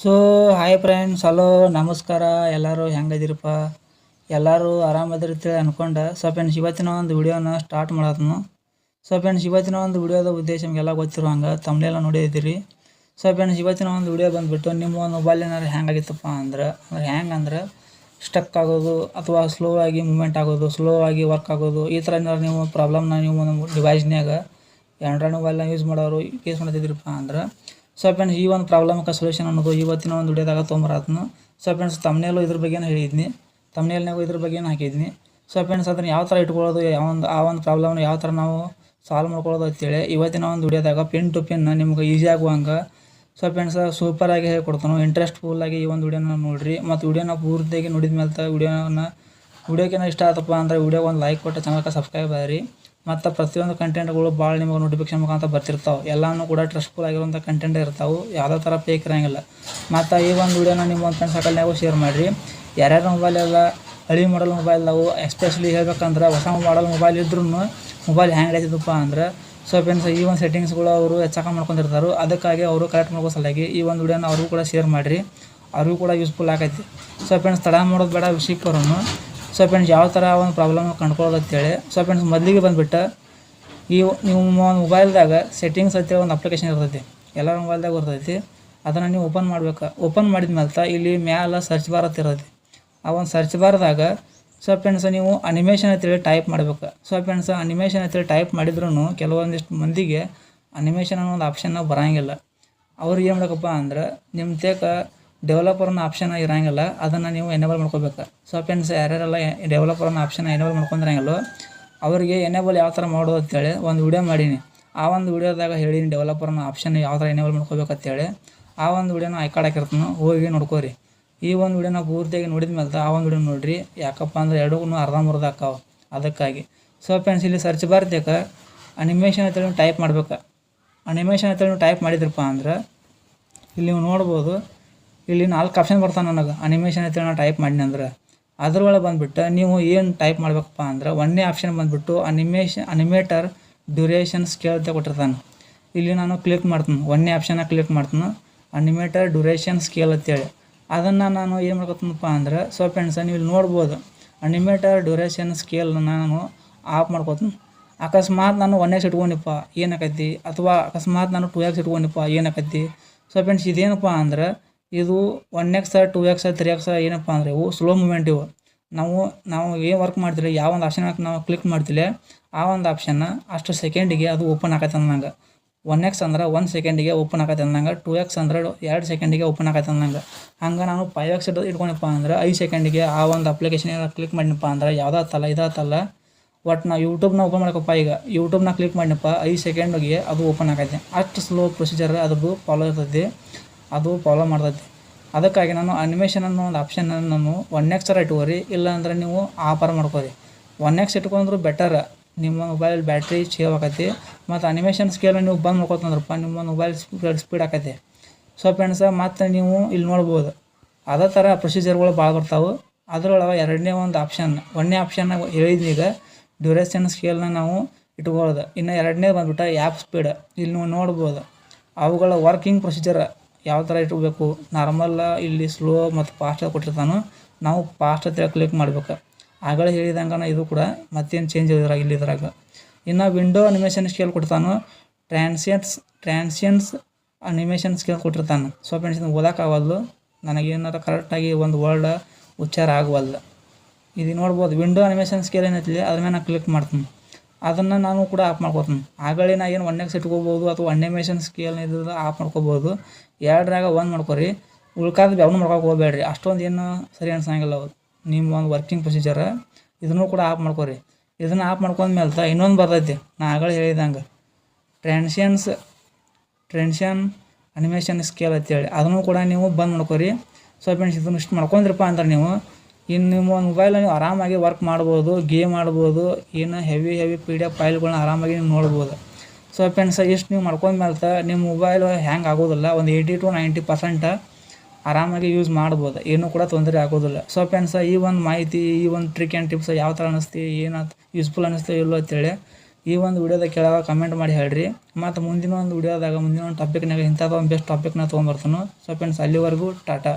So hi friends, hello ನಮಸ್ಕಾರ. ಎಲ್ಲರೂ ಹೆಂಗದಿರಪ್ಪ? ಎಲ್ಲರೂ ಆರಾಮದಿರ್ತೇಳಿ ಅನ್ಕೊಂಡೆ. ಸೊ ಫ್ರೆಂಡ್ಸ್, ಇವತ್ತಿನ ಒಂದು ವಿಡಿಯೋನ ಸ್ಟಾರ್ಟ್ ಮಾಡತ್ನು. ಸೊ ಫ್ರೆಂಡ್ಸ್, ಇವತ್ತಿನ ಒಂದು ವಿಡಿಯೋದ ಉದ್ದೇಶ ನಿಮಗೆಲ್ಲ ಗೊತ್ತಿರೋ ಹಂಗೆ ತಮ್ಮನೆಲ್ಲ ನೋಡಿದ್ದೀರಿ. ಸೊ ಫ್ರೆಂಡ್ಸ್, ಇವತ್ತಿನ ಒಂದು ವಿಡಿಯೋ ಬಂದುಬಿಟ್ಟು ನಿಮ್ಮ ಒಂದು ಮೊಬೈಲ್ ಏನಾರು ಹೆಂಗಾಗಿತ್ತಪ್ಪ ಅಂದ್ರೆ ಸ್ಟಕ್ ಆಗೋದು ಅಥವಾ ಸ್ಲೋ ಆಗಿ ಮೂಮೆಂಟ್ ಆಗೋದು, ಸ್ಲೋ ಆಗಿ ವರ್ಕ್ ಆಗೋದು, ಈ ಥರ ಏನಾರು ನೀವು ಪ್ರಾಬ್ಲಮ್ನ ನೀವು ಒಂದು ಡಿವೈಸ್ನ್ಯಾಗ ಆ್ಯಂಡ್ರಾಯ್ಡ್ ಮೊಬೈಲ್ನ ಯೂಸ್ ಮಾಡೋರು ಫೇಸ್ ಮಾಡ್ತಿದ್ದೀರಪ್ಪ ಅಂದ್ರೆ, ಸೊ ಫ್ರೆಂಡ್ಸ್, ಈ ಒಂದು ಪ್ರಾಬ್ಲಮ್ಗೆ ಸೊಲ್ಯೂಷನ್ ಅನ್ನೋದು ಇವತ್ತಿನ ಒಂದು ವಿಡಿಯೋದಾಗ ತೊಗೊಂಬರತ್ನು. ಸೊ ಫ್ರೆಂಡ್ಸ್, ತಮ್ಮನೇಲೂ ಇದ್ರ ಬಗ್ಗೆನೂ ಹೇಳಿದ್ನಿ, ತಮ್ಮನೇಲ್ನಾಗೂ ಇದ್ರ ಬಗ್ಗೆನೂ ಹಾಕಿದ್ನಿ. ಸೊ ಫ್ರೆಂಡ್ಸ್, ಅದನ್ನು ಯಾವ ಥರ ಇಟ್ಕೊಳ್ಳೋದು, ಆ ಒಂದು ಪ್ರಾಬ್ಲಮ್ನ ಯಾವ ಥರ ನಾವು ಸಾಲ್ವ್ ಮಾಡ್ಕೊಳ್ಳೋದು ಅಂತೇಳಿ ಇವತ್ತಿನ ಒಂದು ವಿಡಿಯೋದಾಗ ಪಿನ್ ಟು ಪಿನ್ ನಿಮ್ಗೆ ಈಸಿ ಆಗುವಂಗೆ ಸೊ ಫ್ರೆಂಡ್ಸ್ ಸೂಪರಾಗಿ ಹೇಳ್ಕೊಡ್ತಾನು. ಇಂಟ್ರೆಸ್ಟ್ಫುಲ್ಲಾಗಿ ಈ ಒಂದು ವಿಡಿಯೋನ ನೋಡಿರಿ. ಮತ್ತು ವಿಡಿಯೋನ ಪೂರ್ತಿಯಾಗಿ ನೋಡಿದ ಮೇಲೆ ವಿಡಿಯೋಕ್ಕೆ ಇಷ್ಟ ಆತಪ್ಪ ಅಂದರೆ ವಿಡಿಯೋಗೆ ಒಂದು ಲೈಕ್ ಕೊಟ್ಟು ಚಾನಲ್ಗೆ ಸಬ್ಸ್ಕ್ರೈಬ್ ಆಗಿರಿ. ಮತ್ತು ಪ್ರತಿಯೊಂದು ಕಂಟೆಂಟ್ಗಳು ಭಾಳ ನಿಮಗೆ ನೋಟಿಫಿಕೇಶನ್ ಮುಖಾಂತರ ಬರ್ತಿರ್ತಾವೆ. ಎಲ್ಲನೂ ಕೂಡ ಟ್ರಸ್ಟ್ಫುಲ್ ಆಗಿರುವಂಥ ಕಂಟೆಂಟ್ ಇರ್ತಾವೆ, ಯಾವುದೇ ಥರ ಫೇಕ್ ಇರೋಂಗಿಲ್ಲ. ಮತ್ತು ಈ ಒಂದು ವಿಡಿಯೋನ ನಿಮ್ಮ ಒಂದು ಫ್ರೆಂಡ್ಸ್ ಸರ್ಕಲ್ನಾಗೂ ಶೇರ್ ಮಾಡಿರಿ. ಯಾರ್ಯಾರ ಮೊಬೈಲ್ ಎಲ್ಲ ಹಳಿ ಮಾಡಲ್ ಮೊಬೈಲ್ ನಾವು ಎಸ್ಪೆಷಲಿ ಹೇಳ್ಬೇಕಂದ್ರೆ ಹೊಸ ಮಾಡಲ್ ಮೊಬೈಲ್ ಇದ್ರೂ ಮೊಬೈಲ್ ಹ್ಯಾಂಗ್ ಆಯ್ತಿದ್ದಪ್ಪ ಅಂದ್ರೆ ಸೊ ಫ್ರೆಂಡ್ಸ್, ಈ ಒಂದು ಸೆಟ್ಟಿಂಗ್ಸ್ಗಳು ಅವರು ಹೆಚ್ಚಾಕ ಮಾಡ್ಕೊಂಡಿರ್ತಾರೆ. ಅದಕ್ಕಾಗಿ ಅವರು ಕರೆಕ್ಟ್ ಮಾಡ್ಕೋ ಸಲುವಾಗಿ ಈ ಒಂದು ವಿಡಿಯೋನ ಅವ್ರಿಗೂ ಕೂಡ ಶೇರ್ ಮಾಡಿರಿ, ಅವ್ರಿಗೂ ಕೂಡ ಯೂಸ್ಫುಲ್ ಆಗೈತಿ. ಸೊ ಫ್ರೆಂಡ್ಸ್, ತಡ ಮಾಡೋದು ಬೇಡ ವಿಷಯಕ್ಕೆ ಬರೋನು. ಸೊ ಫ್ರೆಂಡ್ಸ್, ಯಾವ ಥರ ಒಂದು ಪ್ರಾಬ್ಲಮ್ ಕಂಡ್ಕೊಳ್ಳೋದು ಅಂತೇಳಿ. ಸೊ ಫ್ರೆಂಡ್ಸ್, ಮೊದಲಿಗೆ ಬಂದುಬಿಟ್ಟು ನೀವು ಮೊಬೈಲ್ದಾಗ ಸೆಟ್ಟಿಂಗ್ಸ್ ಅಂತೇಳಿ ಒಂದು ಅಪ್ಲಿಕೇಶನ್ ಇರ್ತೈತಿ, ಎಲ್ಲರ ಮೊಬೈಲ್ದಾಗ ಇರ್ತೈತಿ. ಅದನ್ನು ನೀವು ಓಪನ್ ಮಾಡ್ಬೇಕು. ಓಪನ್ ಮಾಡಿದ ಮೇಲೆ ಇಲ್ಲಿ ಮ್ಯಾಲೆ ಸರ್ಚ್ ಬಾರ್ ಅಂತ ಇರ್ತೈತಿ. ಆ ಒಂದು ಸರ್ಚ್ ಬಾರ್ದಾಗ ಸೊ ಫ್ರೆಂಡ್ಸ್ ನೀವು ಅನಿಮೇಷನ್ ಅಂತೇಳಿ ಟೈಪ್ ಮಾಡ್ಬೇಕು. ಸೊ ಫ್ರೆಂಡ್ಸ್, ಅನಿಮೇಷನ್ ಅಂತೇಳಿ ಟೈಪ್ ಮಾಡಿದ್ರೂ ಕೆಲವೊಂದಿಷ್ಟು ಮಂದಿಗೆ ಅನಿಮೇಷನ್ ಅನ್ನೋ ಒಂದು ಆಪ್ಷನ್ನ ಬರೋಂಗಿಲ್ಲ. ಅವ್ರು ಏನು ಮಾಡಬೇಕಪ್ಪ ಅಂದ್ರೆ ನಿಮ್ಮ ತೇಕ ಡೆವಲಪರ್ ಅನ್ನೋ ಆಪ್ಷನ್ ಇರೋಂಗಿಲ್ಲ, ಅದನ್ನು ನೀವು ಎನೇಬಲ್ ಮಾಡ್ಕೋಬೇಕು. ಸೊ ಫ್ರೆಂಡ್ಸ್, ಯಾರ್ಯಾರೆಲ್ಲ ಡೆವಲಪರ್ ಅನ್ನೋ ಆಪ್ಷನ್ ಎನೇಬಲ್ ಮಾಡ್ಕೊಂಡಿರಂಗಿಲ್ಲೋ ಅವರಿಗೆ ಎನೇಬಲ್ ಯಾವ ಥರ ಮಾಡೋದು ಅಂತೇಳಿ ಒಂದು ವಿಡಿಯೋ ಮಾಡೀನಿ. ಆ ಒಂದು ವಿಡಿಯೋದಾಗ ಹೇಳೀನಿ ಡೆವಲಪರ್ ಅನ್ನೋ ಆಪ್ಷನ್ ಯಾವ ಥರ ಎನೇಬಲ್ ಮಾಡ್ಕೋಬೇಕು ಅಂತೇಳಿ. ಆ ಒಂದು ವಿಡಿಯೋನ ಐಕಾರ್ಡ್ ಹಾಕಿರ್ತಾನೆ, ಹೋಗಿ ನೋಡ್ಕೋರಿ. ಈ ಒಂದು ವಿಡಿಯೋನ ಪೂರ್ತಿಯಾಗಿ ನೋಡಿದ ಮೇಲೆ ಆ ಒಂದು ವಿಡಿಯೋ ನೋಡಿರಿ. ಯಾಕಪ್ಪ ಅಂದ್ರೆ ಎರಡೂ ಅರ್ಧಂಬರ್ಧ ಆಕಾವ, ಅದಕ್ಕಾಗಿ. ಸೊ ಫ್ರೆಂಡ್ಸ್, ಇಲ್ಲಿ ಸರ್ಚ್ ಬಾರ್ ತೇಕ ಅನಿಮೇಷನ್ ಅಂತೇಳಿ ಟೈಪ್ ಮಾಡ್ಬೇಕು. ಅನಿಮೇಷನ್ ಅಂತೇಳಿ ಟೈಪ್ ಮಾಡಿದ್ರಪ್ಪ ಅಂದ್ರೆ ಇಲ್ಲಿ ನೀವು ನೋಡ್ಬೋದು, ಇಲ್ಲಿ 4 ಆಪ್ಷನ್ ಬರ್ತಾವೆ ನನಗೆ. ಅನಿಮೇಷನ್ ಅಂತೇಳಿ ನಾನು ಟೈಪ್ ಮಾಡಿನಿ ಅಂದ್ರೆ ಅದ್ರೊಳಗೆ ಬಂದುಬಿಟ್ಟು ನೀವು ಏನು ಟೈಪ್ ಮಾಡ್ಬೇಕಪ್ಪ ಅಂದ್ರೆ ಒಂದನೇ ಆಪ್ಷನ್ ಬಂದುಬಿಟ್ಟು ಅನಿಮೇಟರ್ ಡ್ಯೂರೇಷನ್ ಸ್ಕೇಲ್ ಅಂತ ಕೊಟ್ಟಿರ್ತಾನೆ. ಇಲ್ಲಿ ನಾನು ಕ್ಲಿಕ್ ಮಾಡ್ತೀನಿ, ಒಂದನೇ ಆಪ್ಷನ್ನ ಕ್ಲಿಕ್ ಮಾಡ್ತೀನಿ, ಅನಿಮೇಟರ್ ಡ್ಯೂರೇಷನ್ ಸ್ಕೇಲ್ ಅಂತೇಳಿ. ಅದನ್ನು ನಾನು ಏನು ಮಾಡ್ಕೊತೀನಪ್ಪ ಅಂದ್ರೆ ಸೊ ಫ್ರೆಂಡ್ಸ್, ನೀವು ಇಲ್ಲಿ ನೋಡ್ಬೋದು ಅನಿಮೇಟರ್ ಡ್ಯೂರೇಷನ್ ಸ್ಕೇಲ್ನ ನಾನು ಆಫ್ ಮಾಡ್ಕೊತೀನಿ. ಅಕಸ್ಮಾತ್ ನಾನು 1x ಇಟ್ಕೊಂಡಿಪ್ಪ ಏನಾಕೈತಿ, ಅಥವಾ ಅಕಸ್ಮಾತ್ ನಾನು 2x ಇಟ್ಕೊಂಡಿಪ್ಪ ಏನಾಕೈತಿ. ಸೊ ಫ್ರೆಂಡ್ಸ್, ಇದೇನಪ್ಪ ಅಂದ್ರೆ ಇದು 1x 2x 3x ಏನಪ್ಪ ಅಂದರೆ ಇವು ಸ್ಲೋ ಮೂಮೆಂಟ್. ಇವು ನಾವು ಏನು ವರ್ಕ್ ಮಾಡ್ತೀವಿ, ಯಾವ ಒಂದು ಆಪ್ಷನ್ ನಾವು ಕ್ಲಿಕ್ ಮಾಡ್ತೀವಿ ಆ ಒಂದು ಆಪ್ಷನ್ನ ಅಷ್ಟು ಸೆಕೆಂಡಿಗೆ ಅದು ಓಪನ್ ಆಕೈತೆ ಅಂದಂಗೆ. 1x ಅಂದ್ರೆ 1 ಸೆಕೆಂಡಿಗೆ ಓಪನ್ ಆಕೈತೆ ಅಂದಂಗೆ, 2x ಅಂದ್ರೆ 2 ಸೆಕೆಂಡಿಗೆ ಓಪನ್ ಆಕೈತೆ ಅಂದಂಗೆ. ಹಂಗೆ ನಾನು 5x ಇಟ್ಕೊಂಡಿಪ್ಪ ಅಂದ್ರೆ 5 ಸೆಕೆಂಡಿಗೆ ಆ ಒಂದು ಅಪ್ಲಿಕೇಶನ್ ಏನಾರು ಕ್ಲಿಕ್ ಮಾಡಿನಪ್ಪ ಅಂದ್ರೆ ಯಾವುದಾತಲ್ಲ ಇದಾತಲ್ಲ ಒಟ್ಟು ನಾವು ಯೂಟ್ಯೂಬ್ನ ಓಪನ್ ಮಾಡ್ಕಪ್ಪ. ಈಗ ಯೂಟ್ಯೂಬ್ನ ಕ್ಲಿಕ್ ಮಾಡಿನಪ್ಪ 5 ಸೆಕೆಂಡಿಗೆ ಅದು ಓಪನ್ ಆಗೈತೆ. ಅಷ್ಟು ಸ್ಲೋ ಪ್ರೊಸೀಜರ್ ಅದ್ರದ್ದು ಫಾಲೋ ಇರ್ತೈತಿ, ಅದು ಫಾಲೋ ಮಾಡ್ತೈತಿ. ಅದಕ್ಕಾಗಿ ನಾನು ಅನಿಮೇಷನ್ ಅನ್ನೋ ಒಂದು ಆಪ್ಷನ್ ನಾನು 1x ಇಟ್ಕೋರಿ, ಇಲ್ಲ ಅಂದ್ರೆ ನೀವು ಆಫರ್ ಮಾಡ್ಕೋರಿ. 1x ಇಟ್ಕೊಂಡ್ರು ಬೆಟರ್, ನಿಮ್ಮ ಮೊಬೈಲ್ ಬ್ಯಾಟ್ರಿ ಸೇವ್ ಆಕೈತಿ. ಮತ್ತು ಅನಿಮೇಷನ್ ಸ್ಕೇಲ್ ನೀವು ಬಂದ್ ಮಾಡ್ಕೊತಂದ್ರಪ್ಪ ನಿಮ್ಮ ಮೊಬೈಲ್ ಸ್ಪೀಡ್ ಆಕೈತಿ. ಸೊ ಫ್ರೆಂಡ್ಸ್, ಮತ್ತು ನೀವು ಇಲ್ಲಿ ನೋಡ್ಬೋದು ಅದೇ ಥರ ಪ್ರೊಸೀಜರ್ಗಳು ಭಾಳ ಬರ್ತಾವೆ. ಅದರೊಳಗೆ ಎರಡನೇ ಒಂದು ಆಪ್ಷನ್, ಒಂದನೇ ಆಪ್ಷನ್ ಹೇಳಿದ್ನೀಗ ಡ್ಯೂರೇಷನ್ ಸ್ಕೇಲ್ನ ನಾವು ಇಟ್ಕೊಳ್ಳೋದು. ಇನ್ನು ಎರಡನೇ ಬಂದ್ಬಿಟ್ಟು ಆ್ಯಪ್ ಸ್ಪೀಡ್. ಇಲ್ಲಿ ನೀವು ನೋಡ್ಬೋದು ಅವುಗಳ ವರ್ಕಿಂಗ್ ಪ್ರೊಸೀಜರ್ ಯಾವ ಥರ ಇಟ್ಕೋಬೇಕು. ನಾರ್ಮಲ್ಲ ಇಲ್ಲಿ ಸ್ಲೋ ಮತ್ತು ಫಾಸ್ಟ್ ಕೊಟ್ಟಿರ್ತಾನು, ನಾವು ಫಾಸ್ಟ್ ಅಂತ ಕ್ಲಿಕ್ ಮಾಡ್ಬೇಕು. ಆಗಲೇ ಹೇಳಿದಂಗೆ ಇದು ಕೂಡ ಮತ್ತೇನು ಚೇಂಜ್ ಇದ್ರಾಗ. ಇನ್ನು ವಿಂಡೋ ಅನಿಮೇಷನ್ ಸ್ಕೇಲ್ ಕೊಡ್ತಾನು, ಟ್ರಾನ್ಸಿಯನ್ಸ್ ಅನಿಮೇಷನ್ ಸ್ಕೇಲ್ ಕೊಟ್ಟಿರ್ತಾನೆ. ಸೊ ಫ್ರೆಂಡ್ಸ್, ಇದು ಓದೋಕ್ಕಾಗಲ್ದು, ನನಗೇನಾರು ಕರೆಕ್ಟಾಗಿ ಒಂದು ವರ್ಡ್ ಉಚ್ಚಾರ ಆಗವಲ್ಲ. ಇದು ನೋಡ್ಬೋದು ವಿಂಡೋ ಅನಿಮೇಷನ್ ಸ್ಕೇಲ್ ಏನೈತಿ ಅದ್ರ ಮೇಲೆ ನಾನು ಕ್ಲಿಕ್ ಮಾಡ್ತೀನಿ. ಅದನ್ನು ನಾನು ಕೂಡ ಆಫ್ ಮಾಡ್ಕೋತೀನಿ. ಆಗಲೇ ನಾ ಏನು 1x ಇಟ್ಕೋಬೋದು ಅಥವಾ ಅನಿಮೇಷನ್ ಸ್ಕೇಲ್ ಇದ್ದು ಆಫ್ ಮಾಡ್ಕೋಬೋದು. ಎರಡರಾಗ ಒಂದು ಮಾಡ್ಕೊರಿ, ಉಳ್ಕಾದ ಯಾವನ್ನೂ ಮಾಡ್ಕೊಕ್ಕೆ ಹೋಗ್ಬೇಡ್ರಿ. ಅಷ್ಟೊಂದು ಏನು ಸರಿ ಅನ್ಸಂಗಿಲ್ಲ ಅವ್ರು ನಿಮ್ಮ ಒಂದು ವರ್ಕಿಂಗ್ ಪ್ರೊಸೀಜರ್. ಇದನ್ನು ಕೂಡ ಆಫ್ ಮಾಡ್ಕೊರಿ. ಇದನ್ನು ಆಫ್ ಮಾಡ್ಕೊಂಡ್ಮೇಲೆ ಇನ್ನೊಂದು ಬರ್ತೈತಿ, ನಾ ಆಗಲೇ ಹೇಳಿದಂಗೆ ಟ್ರಾನ್ಸಿಯನ್ ಅನಿಮೇಷನ್ ಸ್ಕೇಲ್ ಅಂತೇಳಿ, ಅದನ್ನು ಕೂಡ ನೀವು ಬಂದ್ ಮಾಡ್ಕೊರಿ. ಸೊ ಫ್ರೆಂಡ್ಸ್, ಇದನ್ನು ಇಷ್ಟು ಮಾಡ್ಕೊಂಡ್ರಪ್ಪ ಅಂದ್ರೆ ನೀವು ಇನ್ನು ನಿಮ್ಮ ಒಂದು ಮೊಬೈಲ್ ನೀವು ಆರಾಮಾಗಿ ವರ್ಕ್ ಮಾಡ್ಬೋದು, ಗೇಮ್ ಆಡ್ಬೋದು, ಏನು ಹೆವಿ PDF ಫೈಲ್ಗಳನ್ನ ಆರಾಮಾಗಿ ನೀವು ನೋಡ್ಬೋದು. ಸೊ ಫ್ರೆಂಡ್ಸ್, ಇಷ್ಟು ನೀವು ಮಾಡ್ಕೊಂಡ್ಮೇಲೆ ನಿಮ್ಮ ಮೊಬೈಲ್ ಹ್ಯಾಂಗ್ ಆಗೋದಿಲ್ಲ. ಒಂದು 80 to 90% ಆರಾಮಾಗಿ ಯೂಸ್ ಮಾಡ್ಬೋದು, ಏನೂ ಕೂಡ ತೊಂದರೆ ಆಗೋದಿಲ್ಲ. ಸೊ ಫ್ರೆಂಡ್ಸ್, ಈ ಒಂದು ಮಾಹಿತಿ, ಈ ಒಂದು ಟ್ರಿಕ್ ಆ್ಯಂಡ್ ಟಿಪ್ಸ್ ಯಾವ ಥರ ಅನ್ನಿಸ್ತಿ, ಏನು ಯೂಸ್ಫುಲ್ ಅನ್ನಿಸ್ತು ಇಲ್ಲೋ ಅಂತೇಳಿ ಈ ಒಂದು ವಿಡಿಯೋದಾಗ ಕೆಳಗೆ ಕಮೆಂಟ್ ಮಾಡಿ ಹೇಳ್ರಿ. ಮತ್ತು ಮುಂದಿನ ಒಂದು ವಿಡಿಯೋದಾಗ ಮುಂದಿನ ಒಂದು ಟಾಪಿಕ್ನಾಗ ಇಂಥದ್ದು ಒಂದು ಬೆಸ್ಟ್ ಟಾಪಿಕ್ನ ತೊಗೊಂಬರ್ತಾನೆ. ಸೊ ಫ್ರೆಂಡ್ಸ್ ಅಲ್ಲಿವರೆಗೂ ಟಾಟಾ.